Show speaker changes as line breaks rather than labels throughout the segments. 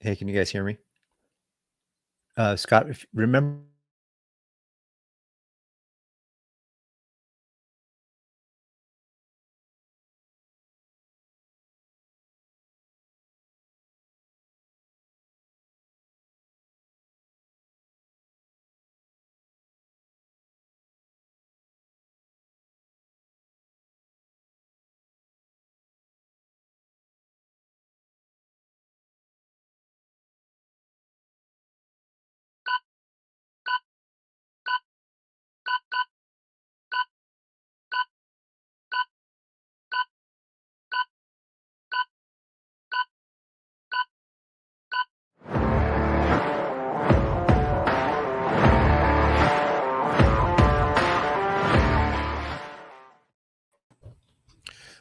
Hey, can you guys hear me? Scott, if remember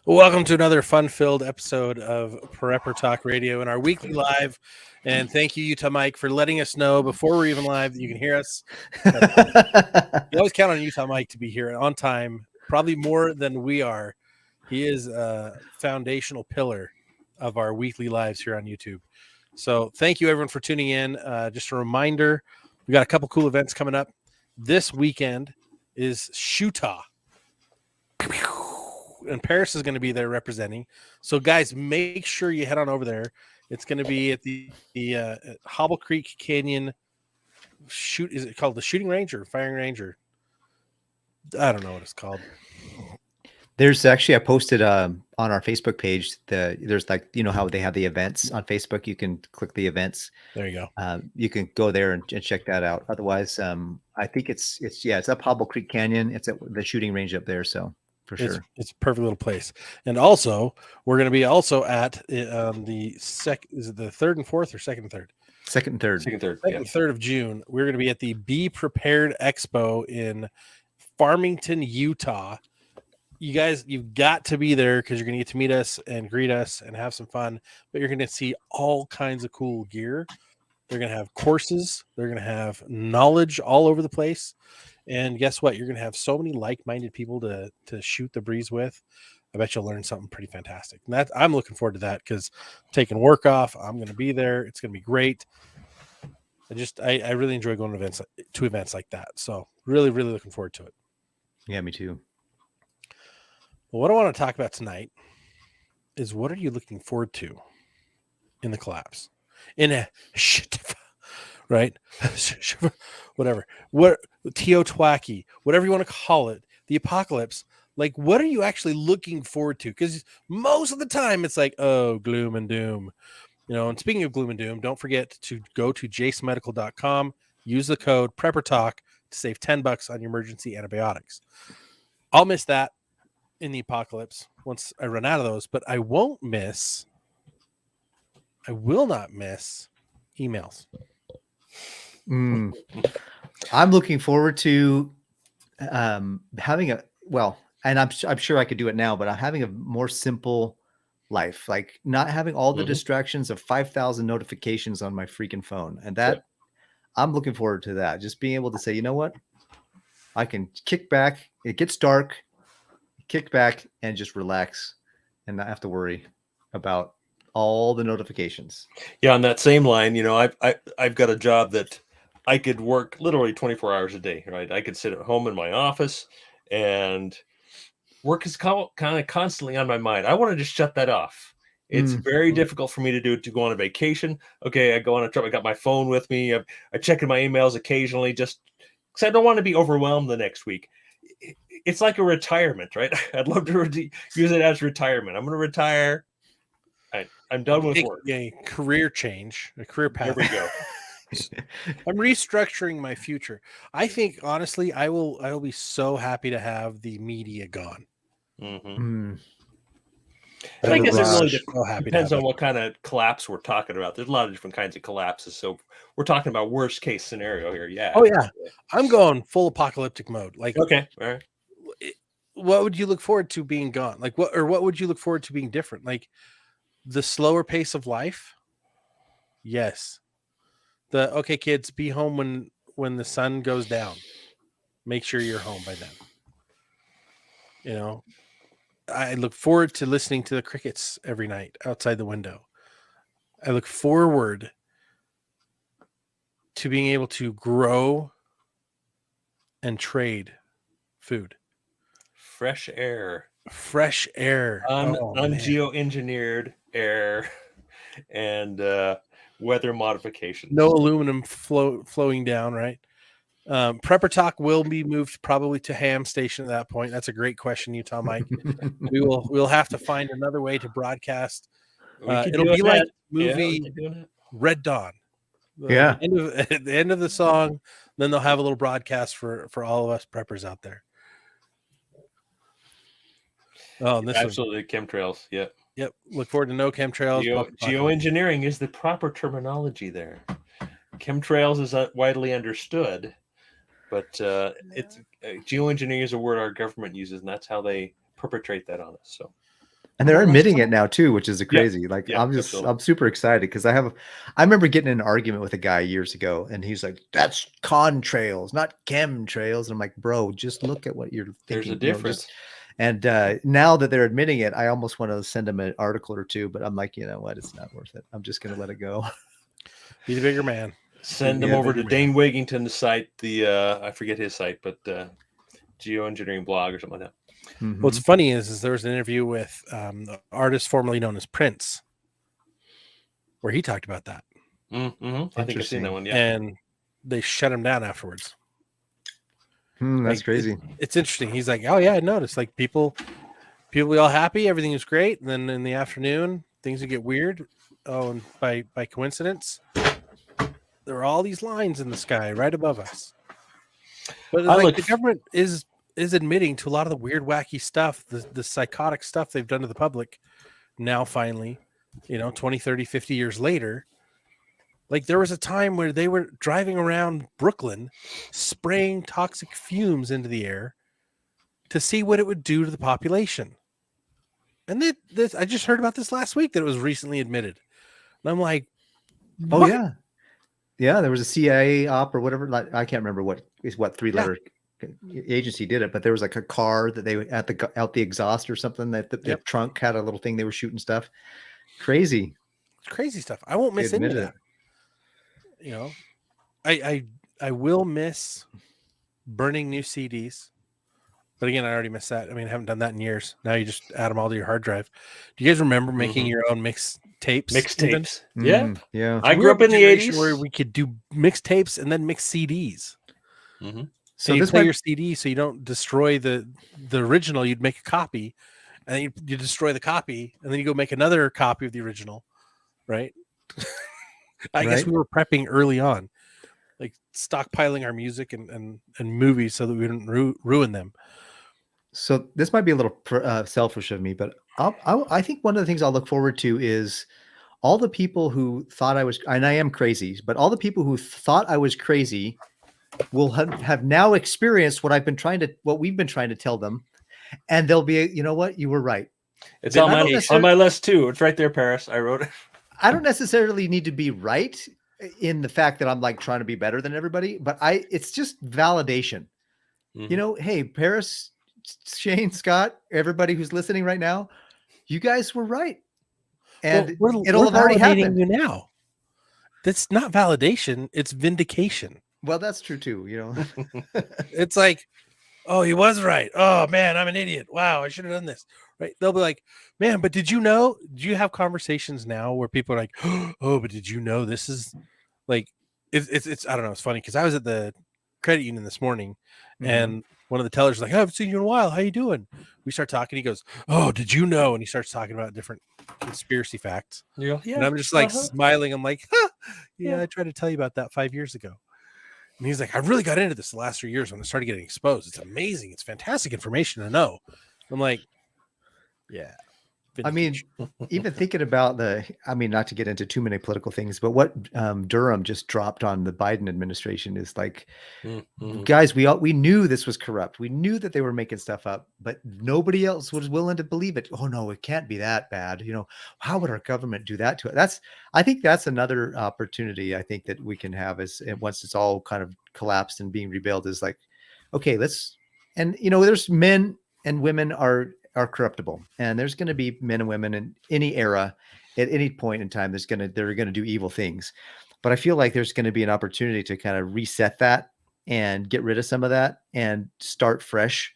Welcome to another fun-filled episode of Prepper Talk Radio and our weekly live. And thank you, Utah Mike, for letting us know before we're even live that you can hear us. You always count on Utah Mike to be here on time, probably more than we are. He is a foundational pillar of our weekly lives here on YouTube. So thank you, everyone, for tuning in. Just a reminder, we got a couple cool events coming up. This weekend is SHTF. And Paris is going to be there representing. So, guys, make sure you head on over there. It's going to be at the Hobble Creek Canyon shoot. Is it called the shooting range or firing range? Or I don't know what it's called.
There's actually, I posted on our Facebook page, there's like, you know how they have the events on Facebook. You can click the events.
There you go.
You can go there and check that out. Otherwise, I think it's up Hobble Creek Canyon. It's at the shooting range up there. So for sure.
It's a perfect little place. And also, we're going to be also at the is it the 3rd and 4th or 2nd and 3rd?
Second and third.
Second and 3rd of June. We're going to be at the Be Prepared Expo in Farmington, Utah. You guys, you've got to be there because you're going to get to meet us and greet us and have some fun. But you're going to see all kinds of cool gear. They're going to have courses. They're going to have knowledge all over the place. And guess what? You're going to have so many like-minded people to shoot the breeze with. I bet you'll learn something pretty fantastic. And I'm looking forward to that because I'm taking work off. I'm going to be there. It's going to be great. I really enjoy going to events like that. So really, really looking forward to it.
Yeah, me too.
Well, what I want to talk about tonight is what are you looking forward to in the collapse? In a SHTF, right? Whatever. What Teotwaki, whatever you want to call it, the apocalypse. Like, what are you actually looking forward to? Because most of the time it's like, oh, gloom and doom. You know, and speaking of gloom and doom, don't forget to go to jacemedical.com, use the code PrepperTalk to save $10 on your emergency antibiotics. I'll miss that in the apocalypse once I run out of those, but I will not miss emails.
I'm looking forward to having and I'm sure I could do it now, but I'm having a more simple life, like not having all the distractions of 5,000 notifications on my freaking phone. And that I'm looking forward to that. Just being able to say, you know what? I can kick back. It gets dark, kick back and just relax and not have to worry about all the notifications.
Yeah. On that same line, you know, I've got a job that I could work literally 24 hours a day, right? I could sit at home in my office and work is kind of constantly on my mind. I want to just shut that off. It's very difficult for me to go on a vacation. Okay, I go on a trip. I got my phone with me. I check in my emails occasionally just because I don't want to be overwhelmed the next week. It's like a retirement, right? I'd love to use it as retirement. I'm going to retire. I'm done with work.
A career change, a career path.
There we go.
I'm restructuring my future. I think honestly, I will be so happy to have the media gone.
And I guess it really depends on what kind of collapse we're talking about. There's a lot of different kinds of collapses. So we're talking about worst case scenario here. Yeah.
Oh yeah. I'm going full apocalyptic mode. Like,
okay. All right.
What would you look forward to being gone? Like what would you look forward to being different? Like the slower pace of life? Yes. Okay, kids, be home when the sun goes down. Make sure you're home by then. You know, I look forward to listening to the crickets every night outside the window. I look forward to being able to grow and trade food.
Fresh air,
Fresh air. Man.
ungeoengineered air, and weather modifications.
No aluminum flowing down, right? Prepper Talk will be moved probably to Ham Station at that point. That's a great question, Utah Mike. We'll have to find another way to broadcast. It'll be like movie Red Dawn.
Yeah.
At the end of the song, then they'll have a little broadcast for all of us preppers out there. Oh, and this
absolutely chemtrails. Yep.
Yep. Look forward to no chemtrails.
Geoengineering is the proper terminology there. Chemtrails is widely understood, but it's geoengineering is a word our government uses, and that's how they perpetrate that on us. So,
and they're admitting it now too, which is crazy. I'm super excited because I remember getting in an argument with a guy years ago, and he's like, "That's contrails, not chemtrails." And I'm like, "Bro, just look at what you're thinking."
There's a difference.
And now that they're admitting it, I almost want to send them an article or two, but I'm like, you know what? It's not worth it. I'm just going to let it go.
Be the bigger man.
Send them over to Dane Wigington's site. I forget his site, but geoengineering blog or something like that.
Mm-hmm. What's funny is there was an interview with the artist formerly known as Prince, where he talked about that.
Mm-hmm. I think I've seen that one. Yeah,
and they shut him down afterwards.
That's crazy.
It's interesting. He's like, "Oh yeah, I noticed. Like people be all happy, everything is great, and then in the afternoon things would get weird. Oh, and by coincidence, there are all these lines in the sky right above us." But the government is admitting to a lot of the weird, wacky stuff, the psychotic stuff they've done to the public. Now, finally, 20, 30, 50 years later. Like there was a time where they were driving around Brooklyn, spraying toxic fumes into the air to see what it would do to the population. And I just heard about this last week that it was recently admitted. And I'm like, what?
Oh yeah. Yeah, there was a CIA op or whatever. Like I can't remember what 3-letter agency did it, but there was like a car that they out the exhaust or something that the trunk had a little thing they were shooting stuff. Crazy.
It's crazy stuff. I won't miss any of that. I will miss burning new CDs, but again, I already missed that. I mean, I haven't done that in years. Now you just add them all to your hard drive. Do you guys remember making your own mixtapes?
Yeah.
I grew up in the 80s
where we could do mixtapes and then mix CDs.
Mm-hmm.
So you play your CD so you don't destroy the original. You'd make a copy, and then you destroy the copy, and then you go make another copy of the original, right? I guess we were prepping early on, like stockpiling our music and movies so that we didn't ruin them.
So this might be a little selfish of me, but I think one of the things I'll look forward to is all the people who thought I was, and I am crazy, but all the people who thought I was crazy will have now experienced what we've been trying to tell them, and they'll be, you know what, you were right.
It's on my list too. It's right there, Paris. I wrote it.
I don't necessarily need to be right in the fact that I'm like trying to be better than everybody, but it's just validation. Mm-hmm. Hey, Paris, Shane, Scott, everybody who's listening right now, you guys were right. And it'll have already happened.
You now. That's not validation. It's vindication.
Well, that's true too.
It's like, oh, he was right. Oh man, I'm an idiot. Wow, I should have done this. Right? They'll be like, man, but did you know? Do you have conversations now where people are like, oh, but did you know this is like, it's I don't know. It's funny because I was at the credit union this morning, and one of the tellers was like, I haven't seen you in a while. How you doing? We start talking. He goes, oh, did you know? And he starts talking about different conspiracy facts.
Yeah.
And I'm just like smiling. I'm like, yeah, I tried to tell you about that 5 years ago. And he's like, I really got into this the last 3 years when I started getting exposed. It's amazing. It's fantastic information to know. I'm like, yeah.
I mean, even thinking about not to get into too many political things, but what Durham just dropped on the Biden administration is like, guys, we knew this was corrupt. We knew that they were making stuff up, but nobody else was willing to believe it. Oh no, it can't be that bad. How would our government do that to it? I think that's another opportunity I think that we can have once it's all kind of collapsed and being rebuilt is like, okay, there's men and women are corruptible, and there's going to be men and women in any era at any point in time they're going to do evil things, but I feel like there's going to be an opportunity to kind of reset that and get rid of some of that and start fresh,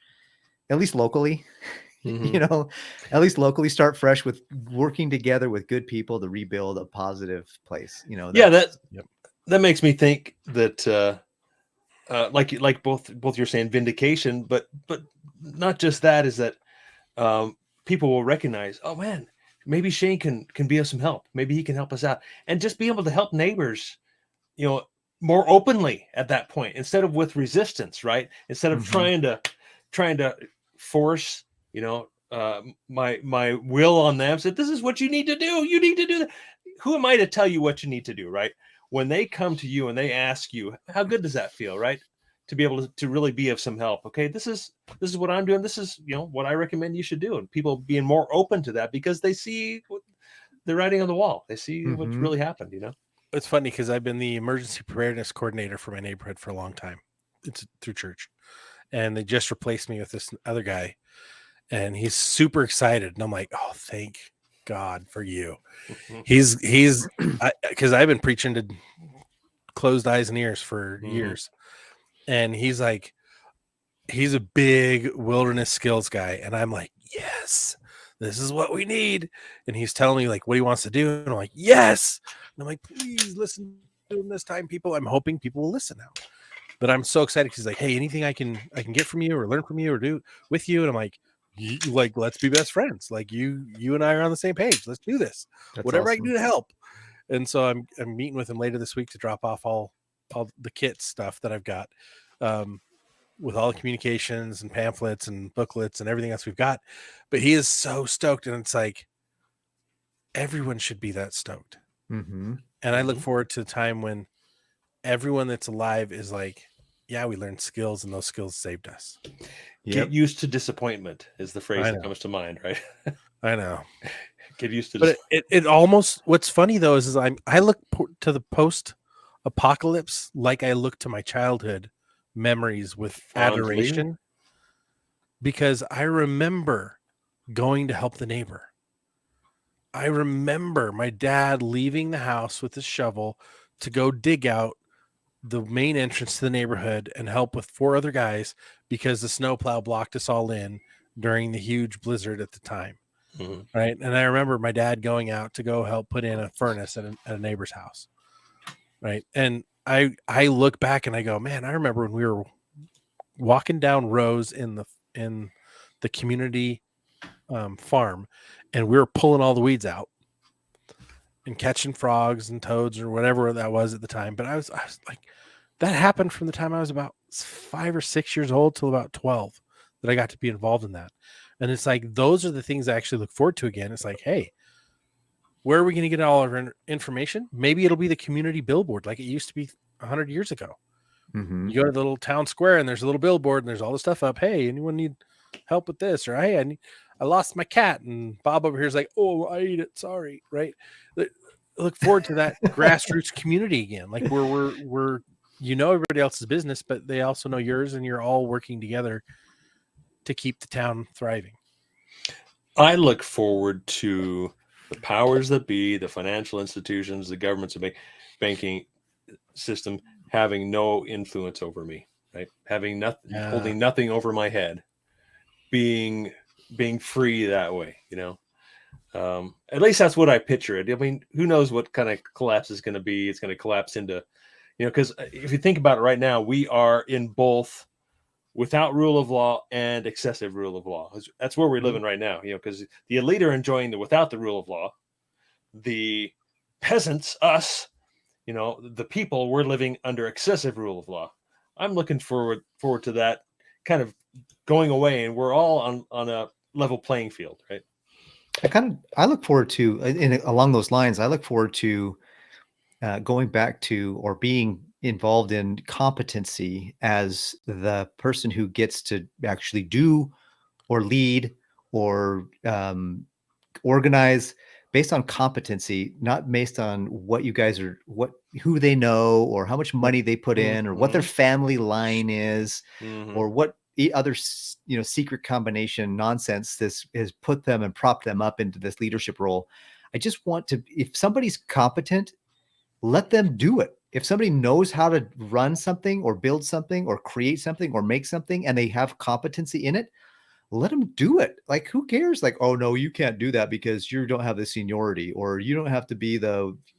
at least locally.
Mhm.
At least locally start fresh with working together with good people to rebuild a positive place.
Yeah,
That's
that makes me think that like both you're saying vindication, but not just that, is that people will recognize, oh man, maybe Shane can be of some help. Maybe he can help us out, and just be able to help neighbors, more openly at that point, instead of with resistance, right? Instead of
Mhm.
trying to force, my will on them. Said, this is what you need to do. You need to do that. Who am I to tell you what you need to do, right? When they come to you and they ask you, how good does that feel, right? To be able to really be of some help. Okay, this is what I'm doing. This is what I recommend you should do, and people being more open to that because they see the writing on the wall. They see what's
Mhm.
really happened.
It's funny because I've been the emergency preparedness coordinator for my neighborhood for a long time. It's through church, and they just replaced me with this other guy, and he's super excited, and I'm like, oh, thank God for you. He's because I've been preaching to closed eyes and ears for years, and he's like, he's a big wilderness skills guy, and I'm like, yes, this is what we need. And he's telling me like what he wants to do, and I'm like, yes. And I'm like, please listen to him this time, people. I'm hoping people will listen now. But I'm so excited because he's like, hey, anything I can get from you or learn from you or do with you. And I'm like, let's be best friends. Like you and I are on the same page. Let's do this.
That's
Whatever I can
awesome.
do to help. And so I'm meeting with him later this week to drop off all the kit stuff that I've got. With all the communications and pamphlets and booklets and everything else we've got. But he is so stoked, and it's like everyone should be that stoked.
Mhm.
And I look forward to the time when everyone that's alive is like, yeah, we learned skills and those skills saved us.
Get
Yep.
used to disappointment is the phrase
I
that
know.
comes to mind, right?
I know.
Get used to
But it almost, what's funny though is I look to the post apocalypse like I look to my childhood memories with
fondly.
adoration, because I remember going to help the neighbor. I remember my dad leaving the house with his shovel to go dig out the main entrance to the neighborhood and help with 4 other guys because the snowplow blocked us all in during the huge blizzard at the time.
Mhm.
Right. And I remember my dad going out to go help put in a furnace at a neighbor's house. Right. And I look back and I go, man, I remember when we were walking down rows in the community farm, and we were pulling all the weeds out and catching frogs and toads or whatever that was at the time. But I was like, that happened from the time I was about 5 or 6 years old till about 12 that I got to be involved in that. And it's like, those are the things I actually look forward to again. It's like, hey, where are we going to get all our information? Maybe it'll be the community billboard like it used to be 100 years ago.
Mhm.
You go to the little town square and there's a little billboard and there's all the stuff up. Hey, anyone need help with this? Or hey, I lost my cat, and Bob over here is like, oh, I ate it. Sorry. Right. Look forward to that grassroots community again. Like we're everybody else's business, but they also know yours, and you're all working together to keep the town thriving.
I look forward to the powers that be, the financial institutions, the governments, the banking system having no influence over me, right? Having nothing, holding nothing over my head, being free that way, At least that's what I picture it. I mean, who knows what kind of collapse is going to be? It's going to collapse into, because if you think about it right now, we are in both without rule of law and excessive rule of law. That's where we're living right now, because the elite are enjoying the without the rule of law. The peasants, us, the people, we're living under excessive rule of law. I'm looking forward to that kind of going away, and we're all on a level playing field, right?
I look forward to, along those lines, I look forward to going back to or being involved in competency as the person who gets to actually do or lead or organize based on competency, not based on what you guys are, who they know, or how much money they put in, or what their family line is, or what other secret combination nonsense this has put them and propped them up into this leadership role. I just want to, if somebody's competent, let them do it. If somebody knows how to run something or build something or create something or make something and they have competency in it, let them do it. Like, who cares? Like, oh no, you can't do that because you don't have the seniority, or you don't have to be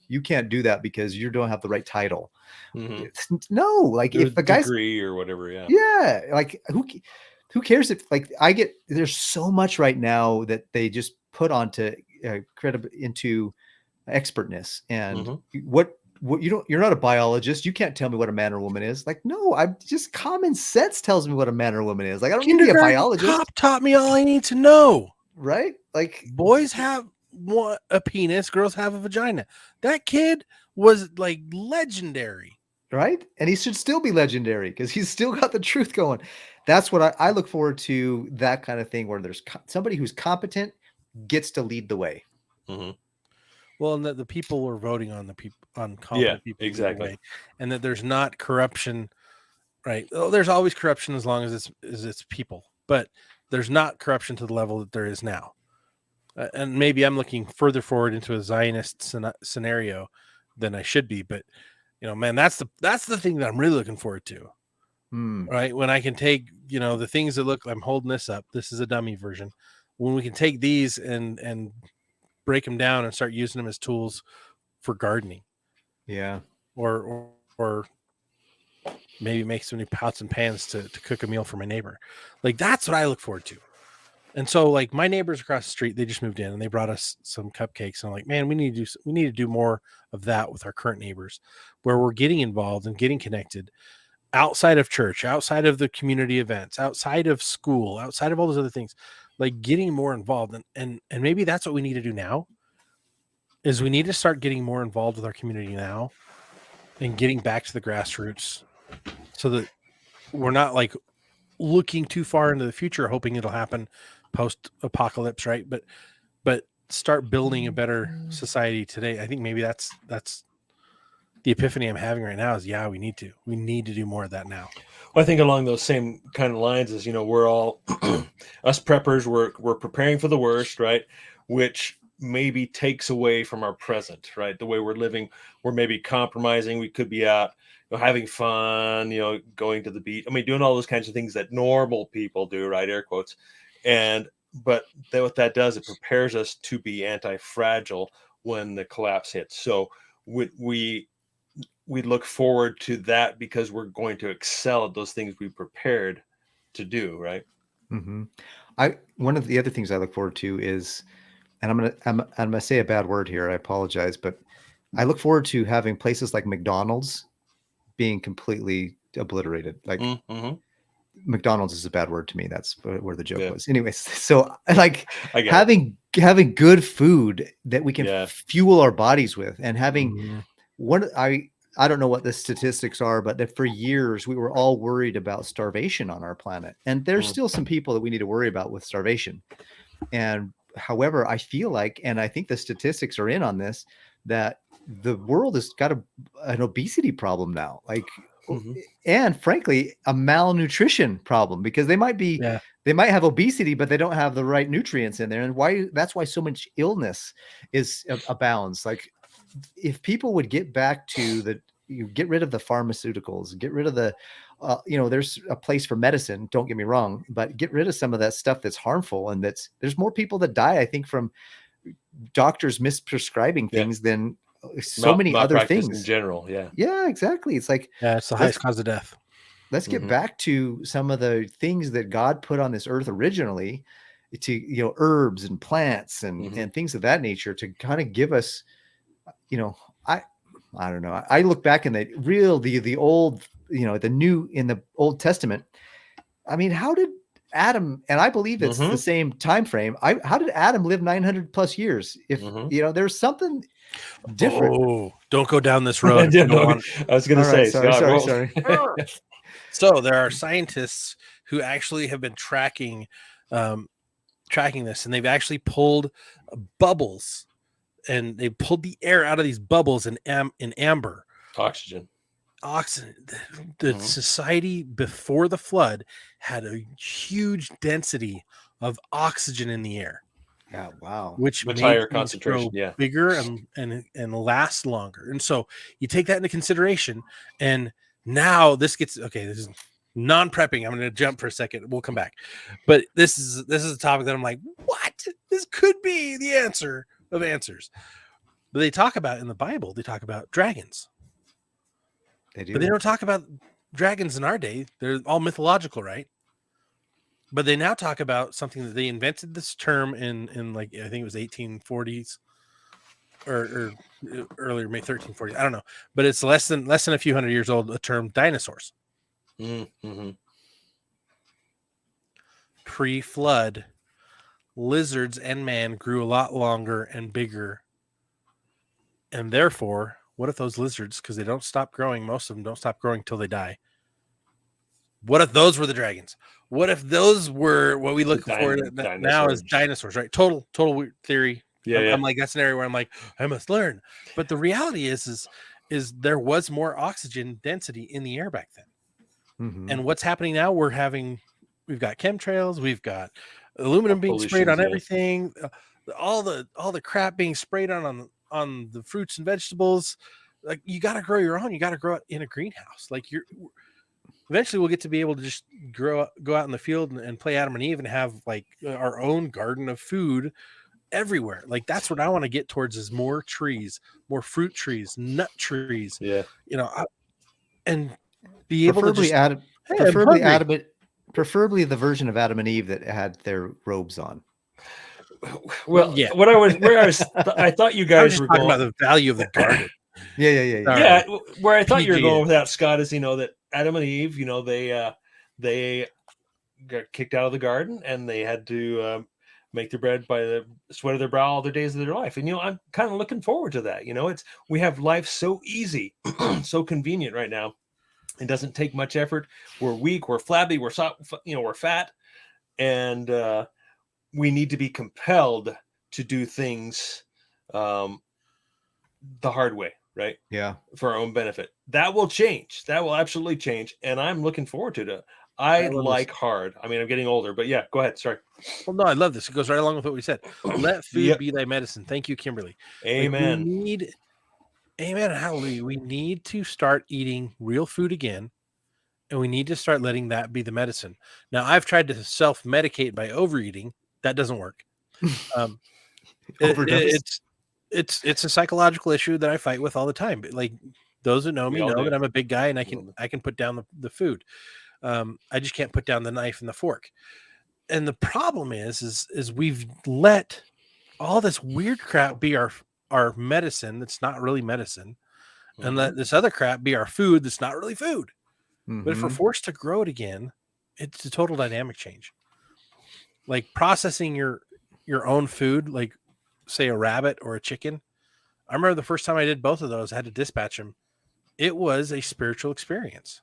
you can't do that because you don't have the right title. No, like if the guy's
degree or whatever,
yeah, like who cares if like there's so much right now that they just put onto into expertness and what you're not a biologist, you can't tell me what a man or woman is. Like, no, I'm just common sense tells me what a man or woman is. Like, I don't need to be a biologist.
Cop taught me all I need to know.
Right? Like,
boys have a penis, girls have a vagina. That kid was like legendary,
right? And he should still be legendary because he's still got the truth going. That's what I look forward to, that kind of thing where there's somebody who's competent gets to lead the way.
Well, and that the people were voting on competent people,
exactly,
and that there's not corruption, right? Oh, there's always corruption as long as it's people, but there's not corruption to the level that there is now. And maybe I'm looking further forward into a Zionist scenario than I should be, but man, that's the thing that I'm really looking forward to. Right, when I can take the things that look, I'm holding this up. This is a dummy version. When we can take these and break them down and start using them as tools for gardening.
Yeah.
Or maybe make some new pots and pans to cook a meal for my neighbor. Like, that's what I look forward to. And so, like, my neighbors across the street, they just moved in and they brought us some cupcakes. And I'm like, man, we need to do more of that with our current neighbors, where we're getting involved and getting connected outside of church, outside of the community events, outside of school, outside of all those other things, like getting more involved. And maybe that's what we need to do now, is we need to start getting more involved with our community now and getting back to the grassroots, so that we're not like looking too far into the future, hoping it'll happen post-apocalypse, right? But start building a better society today. I think maybe that's the epiphany I'm having right now is, we need to do more of that now.
Well, I think along those same kind of lines is, we're all us preppers, we're preparing for the worst, right? Which maybe takes away from our present, right? The way we're living, we're maybe compromising. We could be out, having fun, going to the beach. I mean, doing all those kinds of things that normal people do, right? Air quotes. But what that does, it prepares us to be anti-fragile when the collapse hits. So we look forward to that because we're going to excel at those things we prepared to do, right?
One of the other things I look forward to is, and I'm gonna say a bad word here, I apologize, but I look forward to having places like McDonald's being completely obliterated. Like, McDonald's is a bad word to me. That's where the joke was. Anyways, so like having good food that we can fuel our bodies with, and having I don't know what the statistics are, but that for years we were all worried about starvation on our planet. And there's still some people that we need to worry about with starvation. And however, I feel like, and I think the statistics are in on this, that the world has got an obesity problem now. Like, and frankly, a malnutrition problem, because they might have obesity, but they don't have the right nutrients in there. And that's why so much illness abounds. Like, if people would get back to get rid of the pharmaceuticals, get rid of the, there's a place for medicine, don't get me wrong, but get rid of some of that stuff that's harmful. And there's more people that die, I think, from doctors misprescribing things than many other things
in general.
Yeah, exactly. It's like,
it's the highest cause of death.
Let's get back to some of the things that God put on this earth originally, to, herbs and plants and things of that nature, to kind of give us, I don't know. I look back in the old, the new, in the Old Testament. I mean, how did Adam, and I believe it's the same time frame. How did Adam live 900 plus years? If there's something different.
Oh, don't go down this road.
I was going to say,
sorry.
So there are scientists who actually have been tracking this, and they've actually pulled bubbles, and they pulled the air out of these bubbles in amber.
Oxygen.
The society before the flood had a huge density of oxygen in the air.
Yeah. Wow.
which
Much
made
higher
things grow
concentration. Yeah.
bigger and last longer. And so you take that into consideration. And now this gets okay. This is non-prepping. I'm going to jump for a second. We'll come back. But this is a topic that I'm like, what? This could be the answer of answers. But they talk about in the Bible, they talk about dragons.
They do.
But they don't talk about dragons in our day. They're all mythological, right? But they now talk about something that they invented this term in like I think it was 1840s or earlier, maybe 1340s. I don't know, but it's less than a few hundred years old. The term dinosaurs.
Mm-hmm.
Pre-flood, lizards and man grew a lot longer and bigger, and therefore, what if those lizards, because they don't stop growing, most of them don't stop growing till they die. What if those were the dragons? What if those were what we look for now as dinosaurs, right? Total weird theory.
Yeah,
I'm like, that's an area where I'm like, I must learn. But the reality is there was more oxygen density in the air back then.
Mm-hmm.
And what's happening now? We've got chemtrails, we've got aluminum being sprayed on everything, all the crap being sprayed on the fruits and vegetables. Like, you got to grow your own. You got to grow it in a greenhouse. Like, eventually we'll get to be able to just go out in the field and play Adam and Eve and have like our own garden of food everywhere. Like, that's what I want to get towards, is more trees, more fruit trees, nut trees.
Yeah.
And be able to just
preferably the version of Adam and Eve that had their robes on.
Well, yeah. I thought you guys were
talking
going
about the value of the garden.
Yeah.
Where I thought you were going with that, Scott, is that Adam and Eve, they got kicked out of the garden and they had to make their bread by the sweat of their brow all their days of their life. And I'm kind of looking forward to that. We have life so easy, so convenient right now. It doesn't take much effort. We're weak, we're flabby, we're fat, and we need to be compelled to do things the hard way. Right.
Yeah.
For our own benefit. That will change. That will absolutely change. And I'm looking forward to it. I like hard. I mean, I'm getting older, but yeah, go ahead. Sorry.
Well, no, I love this. It goes right along with what we said. Let food be thy medicine. Thank you, Kimberly.
Amen.
Amen. Hallelujah. We need to start eating real food again. And we need to start letting that be the medicine. Now, I've tried to self-medicate by overeating. That doesn't work. It's a psychological issue that I fight with all the time. But like, those who know me know that I'm a big guy and I can put down the food. I just can't put down the knife and the fork. And the problem is we've let all this weird crap be our medicine that's not really medicine, and let this other crap be our food that's not really food. Mm-hmm. But if we're forced to grow it again, it's a total dynamic change. Like processing your own food, like say a rabbit or a chicken. I remember the first time I did both of those, I had to dispatch them. It was a spiritual experience.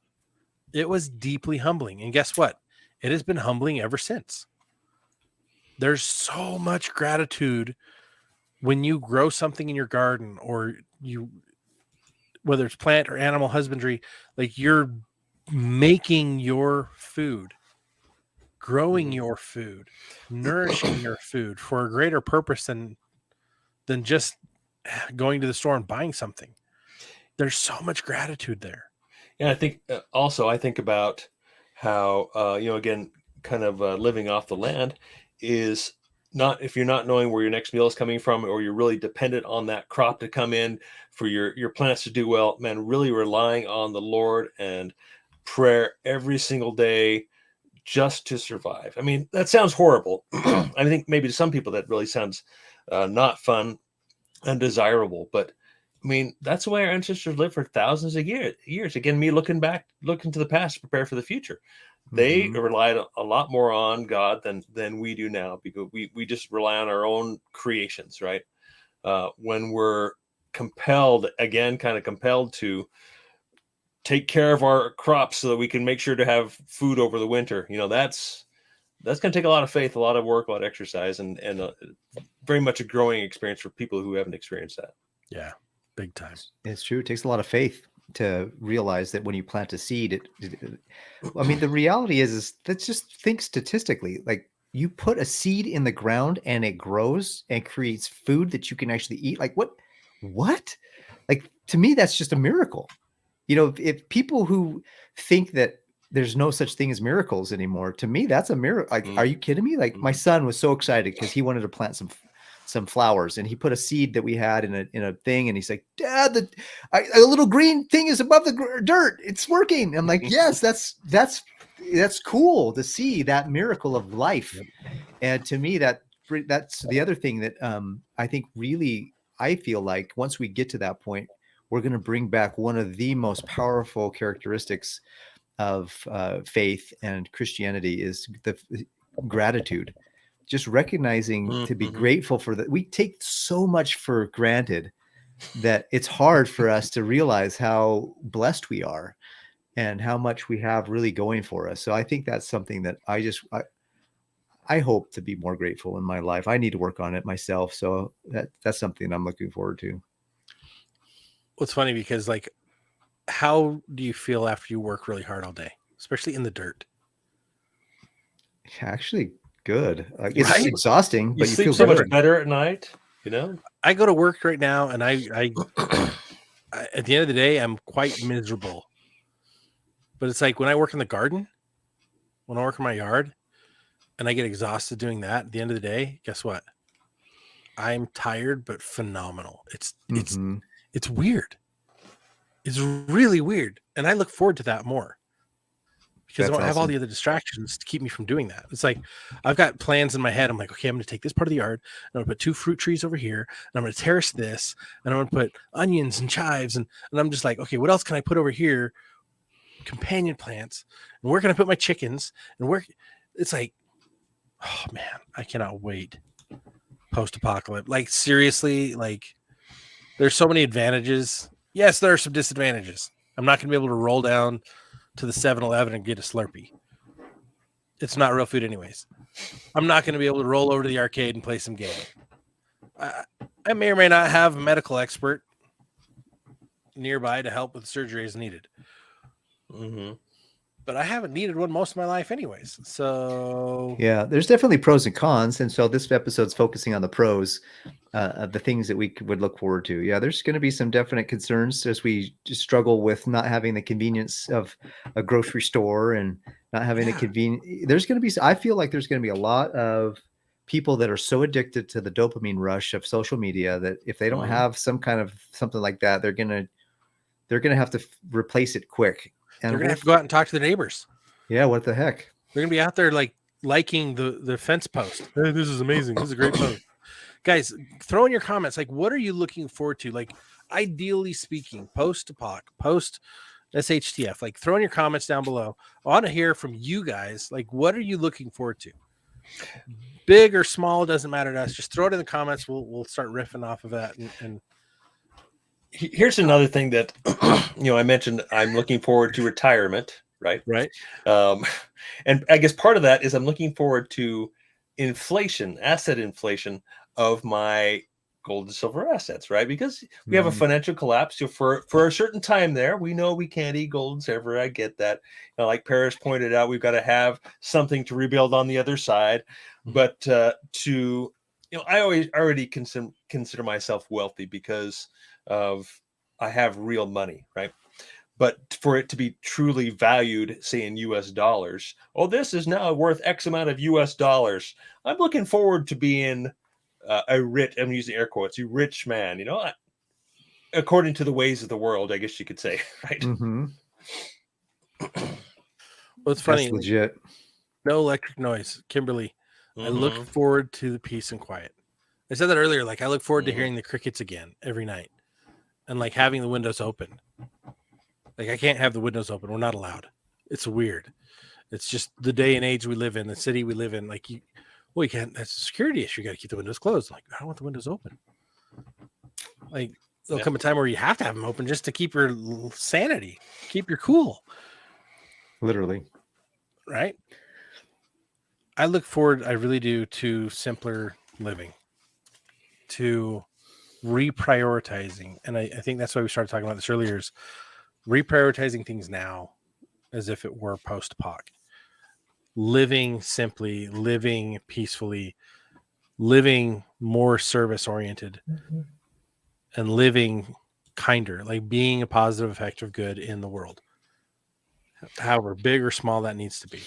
It was deeply humbling. And guess what? It has been humbling ever since. There's so much gratitude when you grow something in your garden, or whether it's plant or animal husbandry, like you're making your food, growing your food, nourishing your food for a greater purpose than just going to the store and buying something. There's so much gratitude there.
Yeah, I think I think about how again, kind of living off the land is not, if you're not knowing where your next meal is coming from, or you're really dependent on that crop to come in for your plants to do well, man, really relying on the Lord and prayer every single day just to survive. I mean, that sounds horrible. I think maybe to some people that really sounds not fun and desirable, but I mean, that's the way our ancestors lived for thousands of years. Again, me looking to the past to prepare for the future. They relied a lot more on God than we do now, because we just rely on our own creations, right? When we're compelled to take care of our crops so that we can make sure to have food over the winter, that's going to take a lot of faith, a lot of work, a lot of exercise, and very much a growing experience for people who haven't experienced that.
Yeah, big time.
It's true. It takes a lot of faith to realize that when you plant a seed, I mean, the reality is let's just think statistically. Like, you put a seed in the ground and it grows and creates food that you can actually eat. Like what? Like, to me, that's just a miracle. If people who think that there's no such thing as miracles anymore, to me, that's a miracle. Like, are you kidding me? Like, my son was so excited because he wanted to plant some flowers, and he put a seed that we had in a thing, and he's like, Dad, a little green thing is above the dirt. It's working. I'm like, yes, that's cool to see that miracle of life.
Yep.
And to me, that's the other thing that I think really, I feel like once we get to that point, we're going to bring back one of the most powerful characteristics of faith and Christianity is the gratitude. Just recognizing to be grateful for that. We take so much for granted that it's hard for us to realize how blessed we are and how much we have really going for us. So I think that's something that I hope to be more grateful in my life. I need to work on it myself. So that's something I'm looking forward to.
Well, it's funny because, like, how do you feel after you work really hard all day, especially in the dirt?
Actually, good. It's exhausting, but you
sleep
feel
so
good.
much better at night.
I go to work right now, and I at the end of the day, I'm quite miserable. But it's like when I work in the garden, when I work in my yard, and I get exhausted doing that, at the end of the day, guess what? I'm tired but phenomenal. It's weird. It's really weird, and I look forward to that more because I don't have all the other distractions to keep me from doing that. It's like I've got plans in my head. I'm like, okay, I'm going to take this part of the yard, and I'm going to put 2 fruit trees over here, and I'm going to terrace this, and I'm going to put onions and chives, and I'm just like, okay, what else can I put over here? Companion plants, and where can I put my chickens? And where? It's like, oh man, I cannot wait. Post-apocalypse, like seriously, like there's so many advantages. Yes, there are some disadvantages. I'm not going to be able to roll down to the 7-Eleven and get a Slurpee. It's not real food anyways. I'm not going to be able to roll over to the arcade and play some game. I may or may not have a medical expert nearby to help with surgery as needed. But I haven't needed one most of my life anyways. So
yeah, there's definitely pros and cons. And so this episode's focusing on the pros, of the things that we would look forward to. Yeah, there's going to be some definite concerns as we just struggle with not having the convenience of a grocery store and not having the convenience. There's going to be, I feel like there's going to be a lot of people that are so addicted to the dopamine rush of social media that if they don't have some kind of something like that, they're going to have to replace it quick. And
they're going to have to go out and talk to the neighbors.
Yeah, what the heck?
They're going to be out there like liking the fence post. Hey, this is amazing. This is a great post. Guys, throw in your comments, like, what are you looking forward to? Like, ideally speaking, post-apoc, post SHTF, like, throw in your comments down below. I want to hear from you guys. Like, what are you looking forward to? Big or small, doesn't matter to us. Just throw it in the comments. We'll start riffing off of that. And
here's another thing that, I mentioned, I'm looking forward to retirement, right?
Right.
And I guess part of that is I'm looking forward to asset inflation of my gold and silver assets, right? Because we have a financial collapse. So for a certain time there, we know we can't eat gold and silver. I get that. Like Paris pointed out, we've got to have something to rebuild on the other side. But I already consider myself wealthy because of I have real money, right? But for it to be truly valued, say in US dollars, this is now worth X amount of US dollars. I'm looking forward to being I'm using air quotes, a rich man, according to the ways of the world, I guess you could say, right?
Well, it's funny.
That's legit.
No electric noise, Kimberly. I look forward to the peace and quiet. I said that earlier. Like, I look forward to hearing the crickets again every night, and like having the windows open. Like, I can't have the windows open. We're not allowed. It's weird. It's just the day and age we live in, the city we live in. Like, you can't. That's a security issue. You got to keep the windows closed. Like, I don't want the windows open. Like, there'll come a time where you have to have them open just to keep your sanity, keep your cool.
Literally.
Right? I look forward, I really do, to simpler living, to reprioritizing. And I think that's why we started talking about this earlier, is reprioritizing things now as if it were post-apoc. living simply, living peacefully, living more service oriented, and living kinder, like being a positive effect of good in the world, however big or small that needs to be.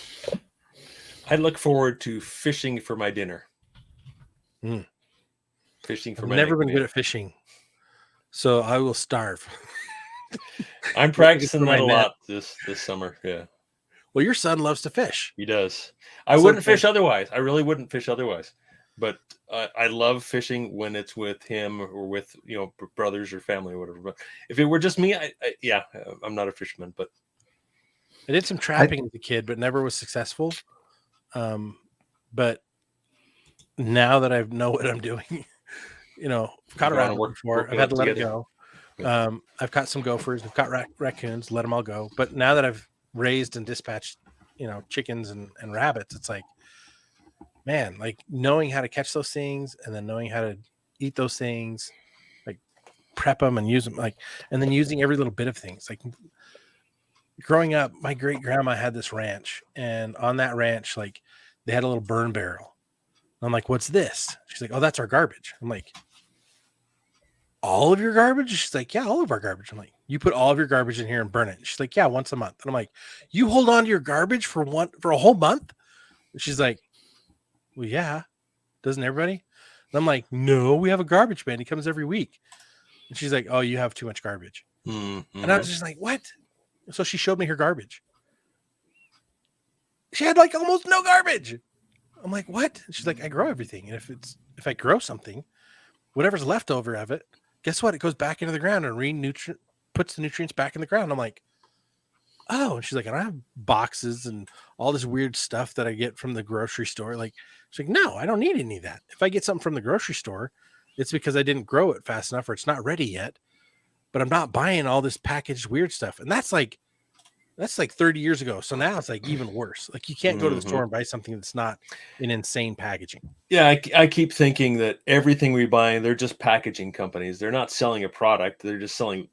I look forward to fishing for my dinner. Fishing for
I've
my
never been
next
good
meal.
at fishing, so I will starve.
I'm practicing that a lot this summer. Yeah.
Well, your son loves to fish.
He does. I
So
wouldn't
it's like-
fish otherwise. I really wouldn't fish otherwise. But I love fishing when it's with him or with brothers or family or whatever. But if it were just me, I'm not a fisherman. But
I did some trapping as a kid, but never was successful. But now that I know what I'm doing, I've caught a rabbit before. I've had to let it go. I've caught some gophers. I've caught raccoons. Let them all go. But now that I've raised and dispatched, chickens and rabbits, it's like, man, like knowing how to catch those things and then knowing how to eat those things, like prep them and use them, and then using every little bit of things. Like growing up, my great grandma had this ranch, and on that ranch, like they had a little burn barrel. I'm like, what's this? She's like, oh, that's our garbage. I'm like, all of your garbage? She's like, yeah, all of our garbage. I'm like, you put all of your garbage in here and burn it. She's like, yeah, once a month. And I'm like, you hold on to your garbage for a whole month? And she's like, well, yeah, doesn't everybody? And I'm like, no, we have a garbage man. He comes every week. And she's like, oh, you have too much garbage.
Mm-hmm.
And I was just like, what? So she showed me her garbage. She had like almost no garbage. I'm like, what? And she's like, I grow everything. And if I grow something, whatever's left over of it, guess what? It goes back into the ground and puts the nutrients back in the ground. I'm like, oh, and she's like, I don't have boxes and all this weird stuff that I get from the grocery store. Like, she's like, no, I don't need any of that. If I get something from the grocery store, it's because I didn't grow it fast enough or it's not ready yet. But I'm not buying all this packaged weird stuff. And that's like 30 years ago. So now it's like even worse. Like you can't go to the store and buy something that's not in insane packaging.
Yeah, I keep thinking that everything we buy, they're just packaging companies. They're not selling a product. They're just selling,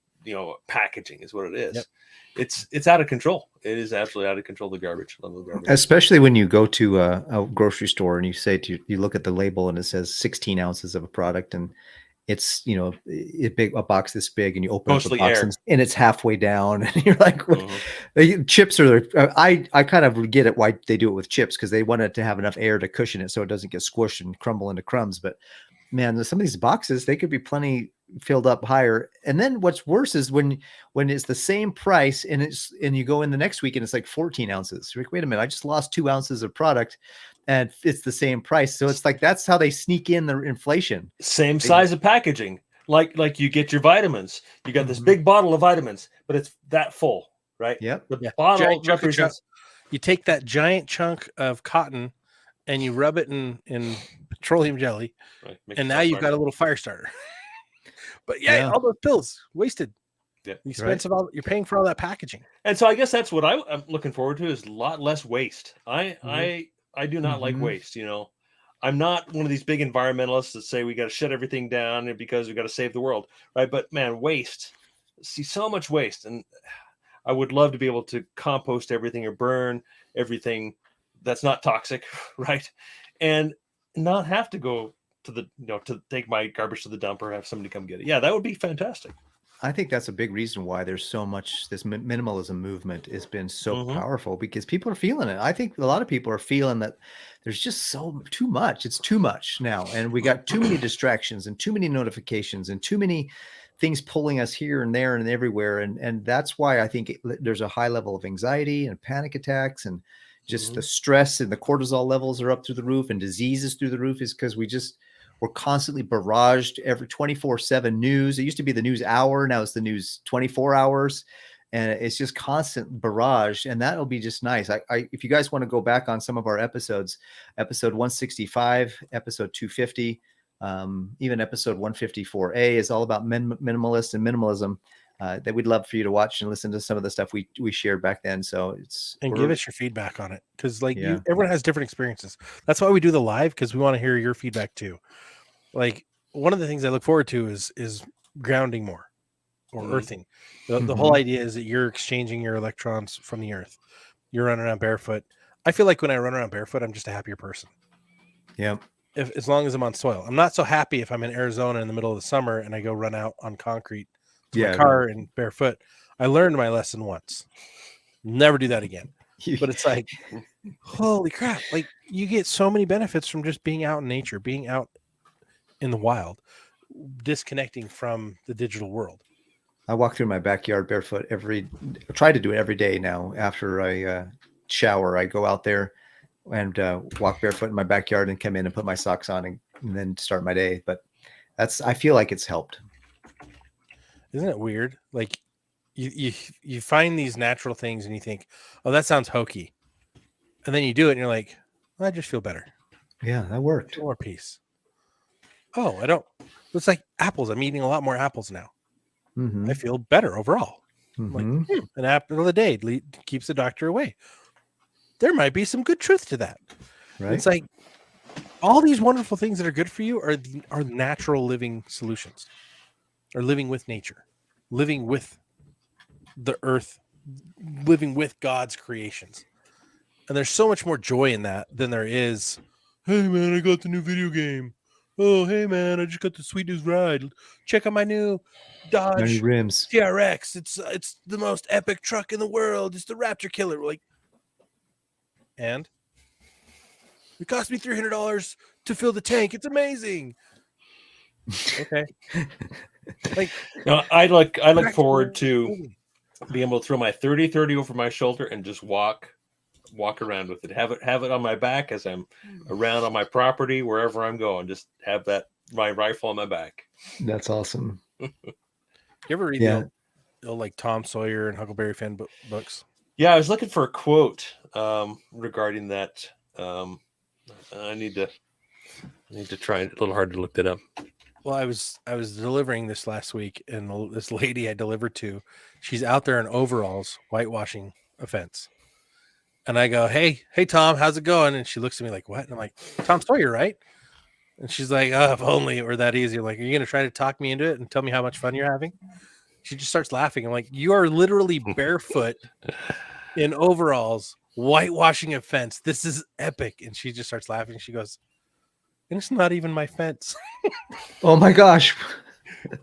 packaging is what it is. Yep. It's out of control. It is absolutely out of control, the garbage level of garbage.
Especially when you go to a grocery store and you look at the label and it says 16 ounces of a product and it's a box this big and you open
mostly
up the box and it's halfway down and you're like, chips are I kind of get it why they do it with chips because they want it to have enough air to cushion it so it doesn't get squished and crumble into crumbs. But man, some of these boxes, they could be plenty filled up higher. And then what's worse is when it's the same price and you go in the next week and it's like 14 ounces. You're like, wait a minute, I just lost 2 ounces of product and it's the same price. So it's like, that's how they sneak in the inflation.
Same size of packaging. Like you get your vitamins. You got this big bottle of vitamins, but it's that full, right?
Yep.
The bottle represents.
You take that giant chunk of cotton and you rub it in petroleum jelly, right, and now you've got a little fire starter. But all those pills wasted. Yeah, the expense of you're paying for all that packaging.
And so I guess that's what I'm looking forward to is a lot less waste. I do not like waste. I'm not one of these big environmentalists that say we got to shut everything down because we got to save the world, right? But man, waste. See so much waste, and I would love to be able to compost everything or burn everything that's not toxic, right? And not have to go to the to take my garbage to the dump or have somebody come get it. Yeah, that would be fantastic.
I think that's a big reason why there's so much, this minimalism movement has been so powerful because people are feeling it. I think a lot of people are feeling that there's just too much. It's too much now. And we got too many distractions and too many notifications and too many things pulling us here and there and everywhere. And that's why I think there's a high level of anxiety and panic attacks and just the stress and the cortisol levels are up through the roof and diseases through the roof is because we're constantly barraged every 24/7 news. It used to be the news hour. Now it's the news 24 hours. And it's just constant barrage. And that'll be just nice. If you guys want to go back on some of our episodes, episode 165, episode 250, even episode 154A is all about minimalist and minimalism. That we'd love for you to watch and listen to some of the stuff we shared back then. So
give us your feedback on it. Cause everyone has different experiences. That's why we do the live. Cause we want to hear your feedback too. Like one of the things I look forward to is grounding more or earthing. The whole idea is that you're exchanging your electrons from the earth. You're running around barefoot. I feel like when I run around barefoot, I'm just a happier person.
Yep.
As long as I'm on soil. I'm not so happy if I'm in Arizona in the middle of the summer and I go run out on concrete to my car and barefoot. I learned my lesson once. Never do that again. But it's like, holy crap. Like, you get so many benefits from just being out in nature, being out in the wild, disconnecting from the digital world.
I walk through my backyard barefoot try to do it every day now. After I shower, I go out there and walk barefoot in my backyard and come in and put my socks on and then start my day. But I feel like it's helped.
Isn't it weird? Like, you find these natural things and you think, oh, that sounds hokey. And then you do it and you're like, well, I just feel better.
Yeah, that worked.
More peace. Oh, I don't. It's like apples. I'm eating a lot more apples now.
Mm-hmm.
I feel better overall.
Mm-hmm.
Like, an apple a day keeps the doctor away. There might be some good truth to that.
Right.
It's like all these wonderful things that are good for you are natural living solutions, or living with nature, living with the earth, living with God's creations. And there's so much more joy in that than there is, hey man, I got the new video game. Oh, hey man, I just got the sweetest ride. Check out my new Dodge
rims.
TRX. It's the most epic truck in the world. It's the Raptor Killer. Like, and it cost me $300 to fill the tank. It's amazing. Okay. Like,
no, I look forward to being able to throw my 30-30 over my shoulder and just walk around with it. Have it on my back as I'm around on my property, wherever I'm going. Just have my rifle on my back.
That's awesome.
You ever read the old like Tom Sawyer and Huckleberry Finn books?
Yeah, I was looking for a quote regarding that. I need to try it. A little hard to look that up.
Well, I was delivering this last week, and this lady I delivered to, she's out there in overalls whitewashing a fence. And I go, hey, Tom, how's it going? And she looks at me like, what? And I'm like, Tom Sawyer, right? And she's like, oh, if only it were that easy. I'm like, are you going to try to talk me into it and tell me how much fun you're having? She just starts laughing. I'm like, you are literally barefoot in overalls, whitewashing a fence. This is epic. And she just starts laughing. She goes, and it's not even my fence.
Oh my gosh.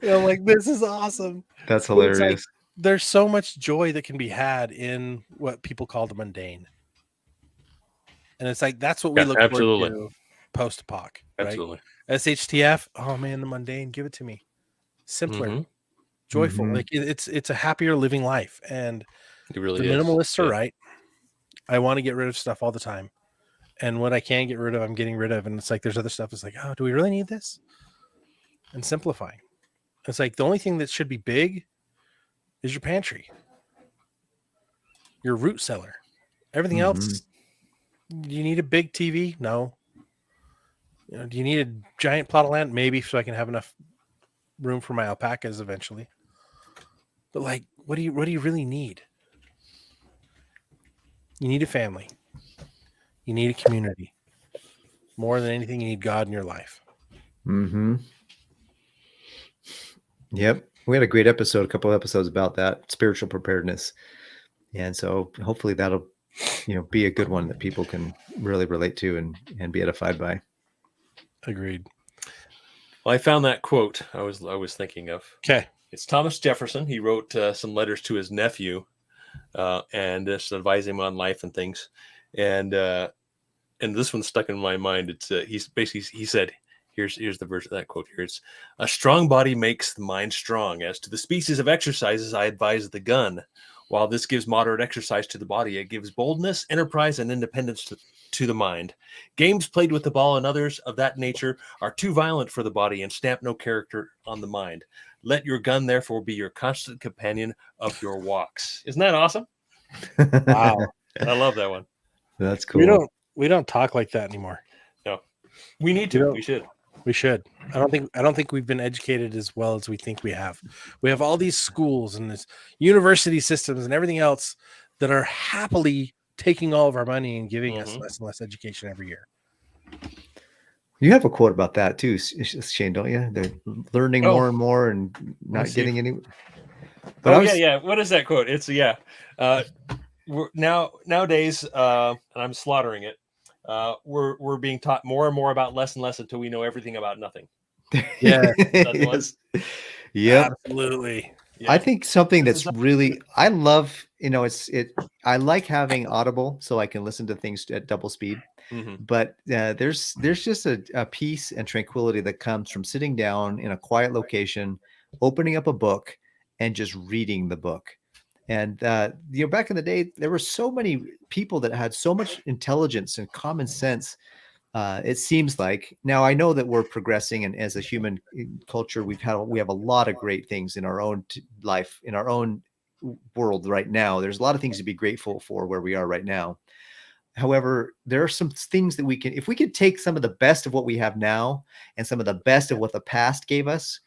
And I'm like, this is awesome.
That's hilarious.
Like, there's so much joy that can be had in what people call the mundane. And it's like, that's what we look forward to post-apoc, right?
Absolutely.
SHTF, oh man, the mundane, give it to me. Simpler, joyful. Like it's a happier living life. And
it really
the minimalists are right. I want to get rid of stuff all the time. And what I can get rid of, I'm getting rid of. And it's like, there's other stuff. It's like, oh, do we really need this? And simplifying. It's like, the only thing that should be big is your pantry, your root cellar. Everything else, do you need a big TV? No. You know, do you need a giant plot of land? Maybe, so I can have enough room for my alpacas eventually. But like, what do you really need? You need a family. You need a community. More than anything, you need God in your life.
Mm-hmm. Yep. We had a great episode, a couple of episodes about that, spiritual preparedness. And so hopefully that'll, be a good one that people can really relate to and be edified by.
Agreed.
Well, I found that quote I was thinking of.
Okay.
It's Thomas Jefferson. He wrote some letters to his nephew and just advising him on life and things. And this one stuck in my mind. It's he said, here's the version of that quote here. It's, a strong body makes the mind strong. As to the species of exercises, I advise the gun. While this gives moderate exercise to the body, it gives boldness, enterprise, and independence to the mind. Games played with the ball and others of that nature are too violent for the body and stamp no character on the mind. Let your gun, therefore, be your constant companion of your walks. Isn't that awesome?
Wow.
I love that one.
That's cool.
We don't talk like that anymore.
No, we need to. We should.
We should. I don't think we've been educated as well as we think we have. We have all these schools and this university systems and everything else that are happily taking all of our money and giving us less and less education every year.
You have a quote about that too, Shane, don't you? They're learning more and more and not getting any. But
yeah. What is that quote? It's nowadays, and I'm slaughtering it. We're being taught more and more about less and less until we know everything about nothing.
Yeah,
That's the one.
Yes. Yep.
absolutely.
I
Yeah.
think something
This is
that's really I love, I like having Audible so I can listen to things at double speed.
Mhm.
But there's just a peace and tranquility that comes from sitting down in a quiet location, opening up a book, and just reading the book. And back in the day, there were so many people that had so much intelligence and common sense. It seems like now I know that we're progressing, and as a human culture, we have a lot of great things in our own life, in our own world right now. There's a lot of things to be grateful for where we are right now. However, there are some things that if we could take some of the best of what we have now and some of the best of what the past gave us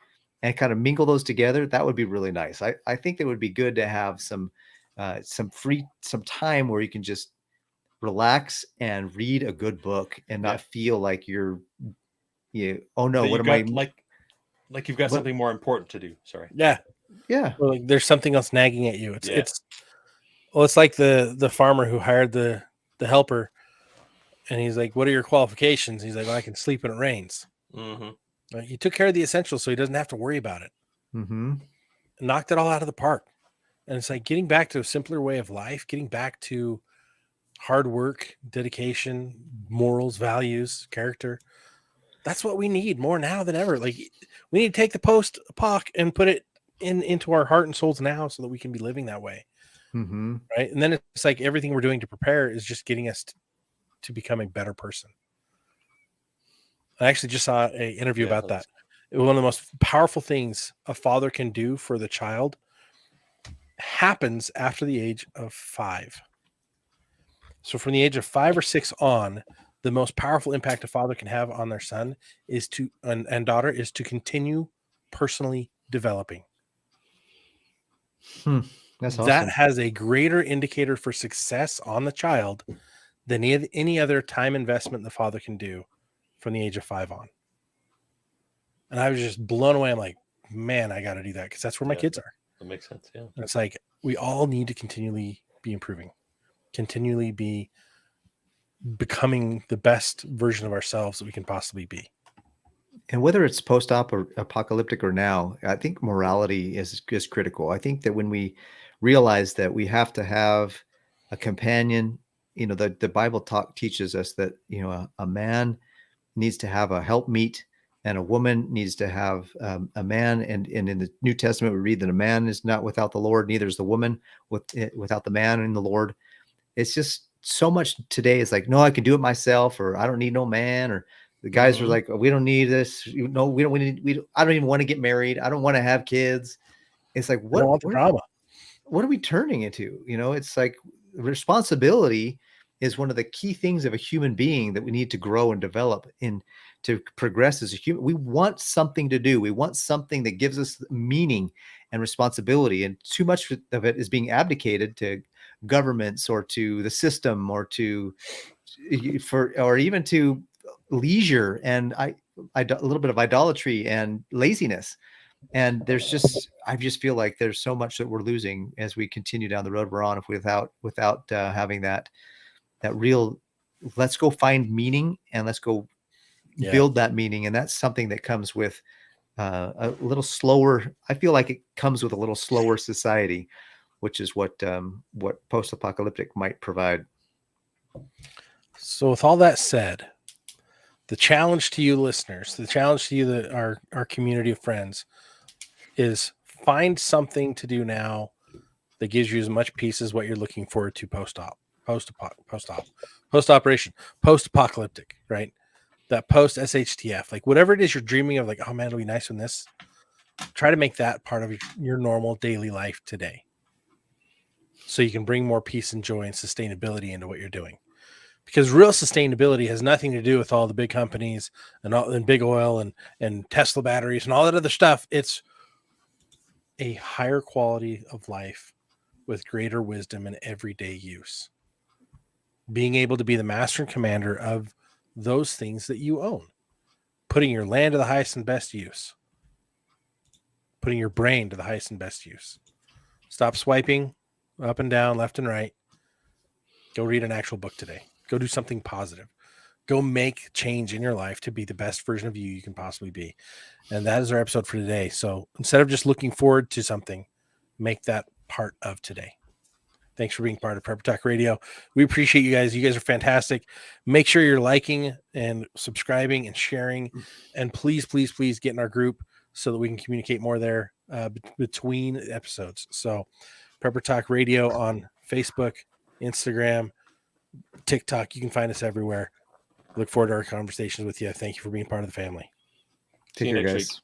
and kind of mingle those together, that would be really nice. I think that would be good to have some time where you can just relax and read a good book and
Yeah.
not feel like oh no,
That
what
you've
am I,
got like you've got
what,
something more important to do. Sorry.
Yeah.
yeah.
Or like there's something else nagging at you.
Yeah.
It's like the farmer who hired the helper, and he's like, "What are your qualifications?" He's like, "Well, I can sleep when it rains."
Mm-hmm.
Like, he took care of the essentials, so he doesn't have to worry about it.
Mm-hmm.
Knocked it all out of the park. And it's like getting back to a simpler way of life, getting back to hard work, dedication, morals, values, character. That's what we need more now than ever. Like, we need to take the post apoc and put it into our heart and souls now so that we can be living that way.
Mm-hmm.
Right. And then it's like everything we're doing to prepare is just getting us to become a better person. I actually just saw an interview about that. One of the most powerful things a father can do for the child happens after the age of 5. So from the age of 5 or 6 on, the most powerful impact a father can have on their son is and daughter is to continue personally developing.
That's
That
awesome.
has a greater indicator for success on the child than any other time investment the father can do from the age of 5 on. And I was just blown away. I'm like, man, I got to do that because that's where my kids are.
That makes sense. Yeah.
And it's like we all need to continually be improving, continually be becoming the best version of ourselves that we can possibly be.
And whether it's post-op or apocalyptic or now, I think morality is critical. I think that when we realize that we have to have a companion, the Bible teaches us that, a man needs to have a helpmeet and a woman needs to have a man. And in the New Testament, we read that a man is not without the Lord, neither is the woman without the man in the Lord. It's just so much today is like, no, I can do it myself, or I don't need no man, or the guys are like, oh, we don't need this. We don't, I don't even want to get married. I don't want to have kids. It's like,
I don't want the drama.
What are we turning into? It's like responsibility is one of the key things of a human being that we need to grow and develop in to progress as a human. We want something to do. We want something that gives us meaning and responsibility. And too much of it is being abdicated to governments or to the system or or even to leisure and a little bit of idolatry and laziness. And I just feel like there's so much that we're losing as we continue down the road we're on without having that real, let's go find meaning and let's go build that meaning. And that's something that comes with a little slower. I feel like it comes with a little slower society, which is what post-apocalyptic might provide.
So with all that said, the challenge to you listeners, the challenge to you, our community of friends, is find something to do now that gives you as much peace as what you're looking forward to post-operation, post-apocalyptic, right? That post-SHTF, like whatever it is you're dreaming of, like, oh man, it'll be nice when this, try to make that part of your normal daily life today so you can bring more peace and joy and sustainability into what you're doing. Because real sustainability has nothing to do with all the big companies and big oil and Tesla batteries and all that other stuff. It's a higher quality of life with greater wisdom and everyday use. Being able to be the master and commander of those things that you own. Putting your land to the highest and best use. Putting your brain to the highest and best use. Stop swiping up and down, left and right. Go read an actual book today. Go do something positive. Go make change in your life to be the best version of you can possibly be. And that is our episode for today. So instead of just looking forward to something, make that part of today. Thanks for being part of Prepper Talk Radio. We appreciate you guys. You guys are fantastic. Make sure you're liking and subscribing and sharing. And please, please, please get in our group so that we can communicate more there between episodes. So Prepper Talk Radio on Facebook, Instagram, TikTok. You can find us everywhere. Look forward to our conversations with you. Thank you for being part of the family.
Take care, guys.